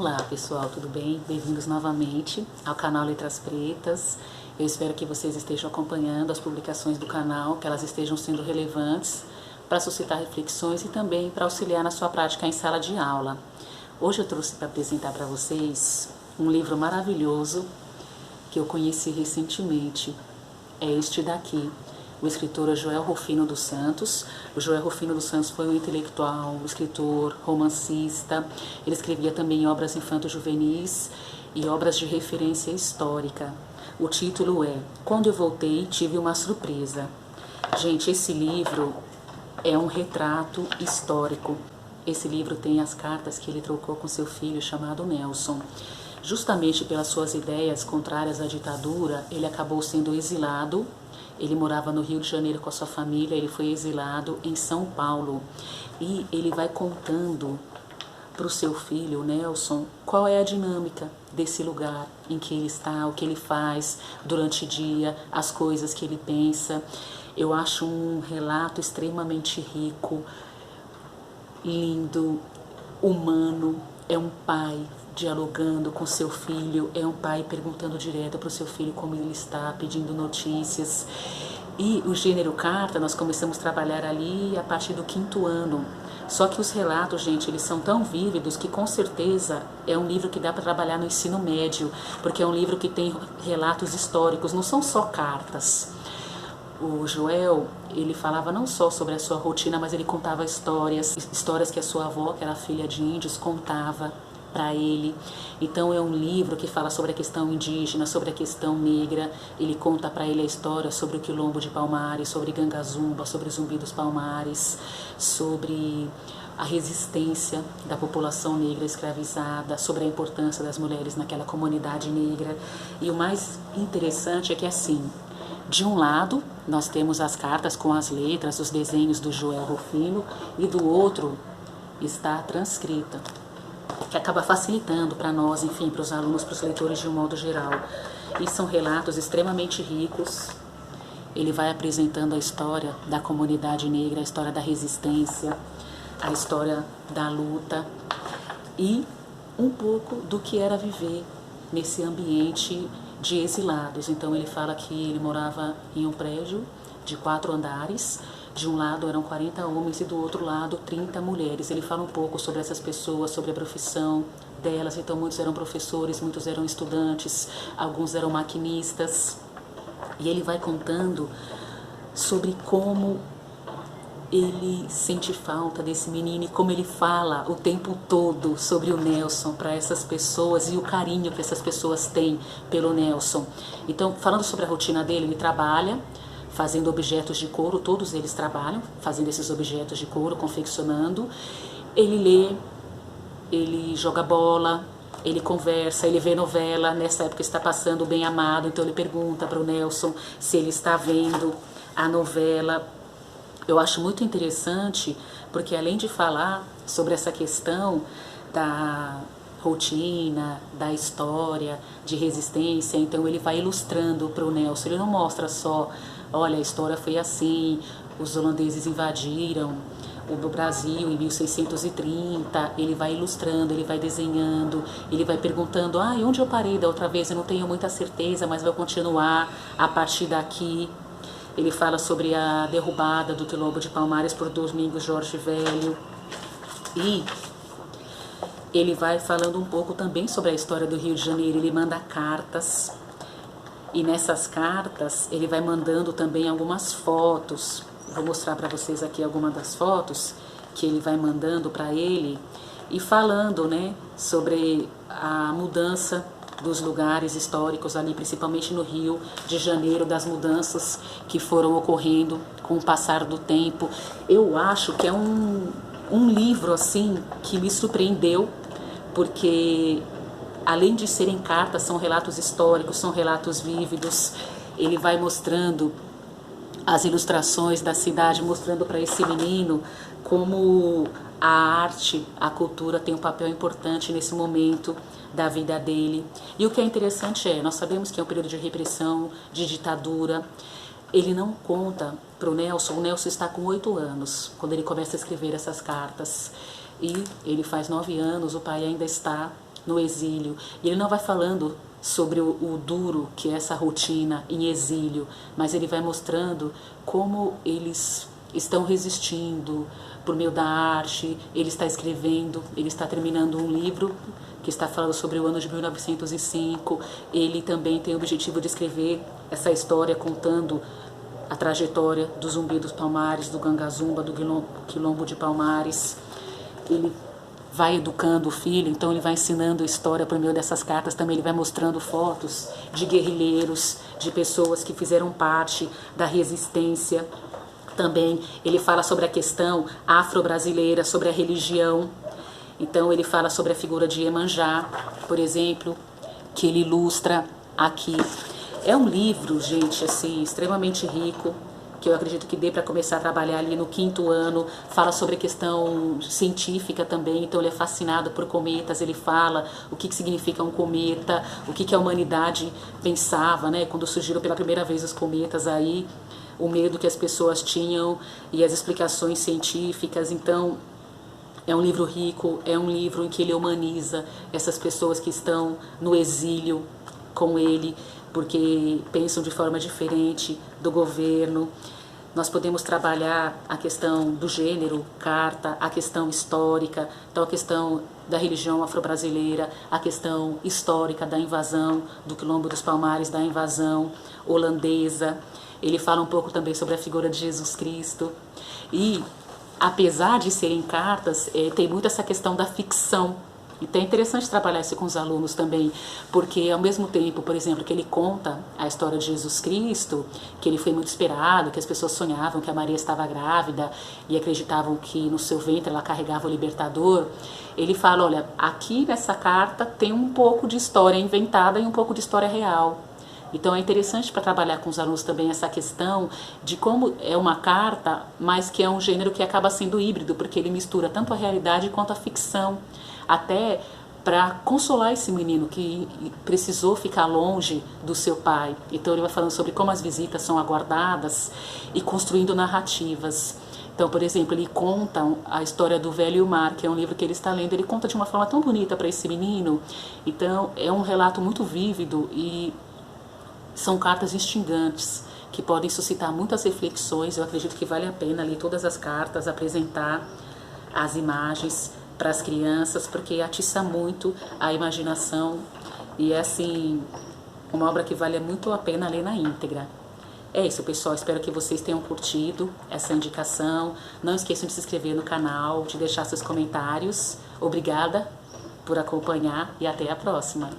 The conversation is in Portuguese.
Olá pessoal, tudo bem? Bem-vindos novamente ao canal Letras Pretas. Eu espero que vocês estejam acompanhando as publicações do canal, que elas estejam sendo relevantes para suscitar reflexões e também para auxiliar na sua prática em sala de aula. Hoje eu trouxe para apresentar para vocês um livro maravilhoso que eu conheci recentemente. É este daqui. O escritor é Joel Rufino dos Santos. O Joel Rufino dos Santos foi um intelectual, escritor, romancista. Ele escrevia também obras infanto-juvenis e obras de referência histórica. O título é Quando eu voltei, tive uma surpresa. Gente, esse livro é um retrato histórico. Esse livro tem as cartas que ele trocou com seu filho chamado Nelson. Justamente pelas suas ideias contrárias à ditadura, ele acabou sendo exilado. Ele morava no Rio de Janeiro com a sua família, ele foi exilado em São Paulo. E ele vai contando para o seu filho, Nelson, qual é a dinâmica desse lugar em que ele está, o que ele faz durante o dia, as coisas que ele pensa. Eu acho um relato extremamente rico, lindo, humano. É um pai dialogando com seu filho, é um pai perguntando direto para o seu filho como ele está, pedindo notícias. E o gênero carta, nós começamos a trabalhar ali a partir do 5º ano. Só que os relatos, gente, eles são tão vívidos que com certeza é um livro que dá para trabalhar no ensino médio, porque é um livro que tem relatos históricos, não são só cartas. O Joel, ele falava não só sobre a sua rotina, mas ele contava histórias que a sua avó, que era filha de índios, contava para ele. Então é um livro que fala sobre a questão indígena, sobre a questão negra. Ele conta para ele a história sobre o Quilombo de Palmares, sobre Gangazumba, sobre Zumbi dos Palmares, sobre a resistência da população negra escravizada, sobre a importância das mulheres naquela comunidade negra. E o mais interessante é que assim, de um lado, nós temos as cartas com as letras, os desenhos do Joel Rufino, e do outro está a transcrita, que acaba facilitando para nós, enfim, para os alunos, para os leitores de um modo geral. E são relatos extremamente ricos. Ele vai apresentando a história da comunidade negra, a história da resistência, a história da luta e um pouco do que era viver nesse ambiente de exilados. Então ele fala que ele morava em um prédio de 4 andares. De um lado eram 40 homens e do outro lado 30 mulheres. Ele fala um pouco sobre essas pessoas, sobre a profissão delas. Então muitos eram professores, muitos eram estudantes, alguns eram maquinistas. E ele vai contando sobre como ele sente falta desse menino e como ele fala o tempo todo sobre o Nelson para essas pessoas e o carinho que essas pessoas têm pelo Nelson. Então, falando sobre a rotina dele, ele trabalha fazendo objetos de couro, todos eles trabalham fazendo esses objetos de couro, confeccionando. Ele lê, ele joga bola, ele conversa, ele vê novela. Nessa época está passando o Bem Amado, então ele pergunta para o Nelson se ele está vendo a novela. Eu acho muito interessante, porque além de falar sobre essa questão da rotina, da história, de resistência, então ele vai ilustrando para o Nelson. Ele não mostra só, olha, a história foi assim, os holandeses invadiram o Brasil em 1630, ele vai ilustrando, ele vai desenhando, ele vai perguntando, e onde eu parei da outra vez? Eu não tenho muita certeza, mas vou continuar a partir daqui. Ele fala sobre a derrubada do Quilombo de Palmares por Domingos Jorge Velho. E ele vai falando um pouco também sobre a história do Rio de Janeiro. Ele manda cartas. E nessas cartas ele vai mandando também algumas fotos. Vou mostrar para vocês aqui algumas das fotos que ele vai mandando para ele. E falando, né, sobre a mudança dos lugares históricos ali, principalmente no Rio de Janeiro, das mudanças que foram ocorrendo com o passar do tempo. Eu acho que é um livro assim que me surpreendeu, porque além de serem cartas, são relatos históricos, são relatos vívidos. Ele vai mostrando as ilustrações da cidade, mostrando para esse menino como a arte, a cultura tem um papel importante nesse momento da vida dele. E o que é interessante nós sabemos que é um período de repressão, de ditadura. Ele não conta para o Nelson está com 8 anos, quando ele começa a escrever essas cartas. E ele faz 9 anos, o pai ainda está no exílio. E ele não vai falando sobre o duro que é essa rotina em exílio, mas ele vai mostrando como eles estão resistindo por meio da arte. Ele está escrevendo, ele está terminando um livro que está falando sobre o ano de 1905. Ele também tem o objetivo de escrever essa história contando a trajetória do Zumbi dos Palmares, do Gangazumba, do Quilombo de Palmares. Ele vai educando o filho, então ele vai ensinando a história por meio dessas cartas. Também ele vai mostrando fotos de guerrilheiros, de pessoas que fizeram parte da resistência. Também ele fala sobre a questão afro-brasileira, sobre a religião. Então ele fala sobre a figura de Iemanjá, por exemplo, que ele ilustra aqui. É um livro, gente, assim, extremamente rico, que eu acredito que dê para começar a trabalhar ali no 5º ano. Fala sobre a questão científica também, então ele é fascinado por cometas. Ele fala o que significa um cometa, o que a humanidade pensava, né, quando surgiram pela primeira vez os cometas aí, o medo que as pessoas tinham e as explicações científicas. Então é um livro rico, é um livro em que ele humaniza essas pessoas que estão no exílio com ele, porque pensam de forma diferente do governo. Nós podemos trabalhar a questão do gênero, carta, a questão histórica, então a questão da religião afro-brasileira, a questão histórica da invasão do Quilombo dos Palmares, da invasão holandesa. Ele fala um pouco também sobre a figura de Jesus Cristo. E, apesar de serem cartas, tem muito essa questão da ficção. Então é interessante trabalhar isso com os alunos também, porque ao mesmo tempo, por exemplo, que ele conta a história de Jesus Cristo, que ele foi muito esperado, que as pessoas sonhavam que a Maria estava grávida e acreditavam que no seu ventre ela carregava o libertador, ele fala, olha, aqui nessa carta tem um pouco de história inventada e um pouco de história real. Então é interessante para trabalhar com os alunos também essa questão de como é uma carta, mas que é um gênero que acaba sendo híbrido, porque ele mistura tanto a realidade quanto a ficção, até para consolar esse menino que precisou ficar longe do seu pai. Então ele vai falando sobre como as visitas são aguardadas e construindo narrativas. Então, por exemplo, ele conta a história do Velho e o Mar, que é um livro que ele está lendo. Ele conta de uma forma tão bonita para esse menino. Então é um relato muito vívido e são cartas instigantes que podem suscitar muitas reflexões. Eu acredito que vale a pena ler todas as cartas, apresentar as imagens para as crianças, porque atiça muito a imaginação e é assim uma obra que vale muito a pena ler na íntegra. É isso, pessoal, espero que vocês tenham curtido essa indicação. Não esqueçam de se inscrever no canal, de deixar seus comentários. Obrigada por acompanhar e até a próxima.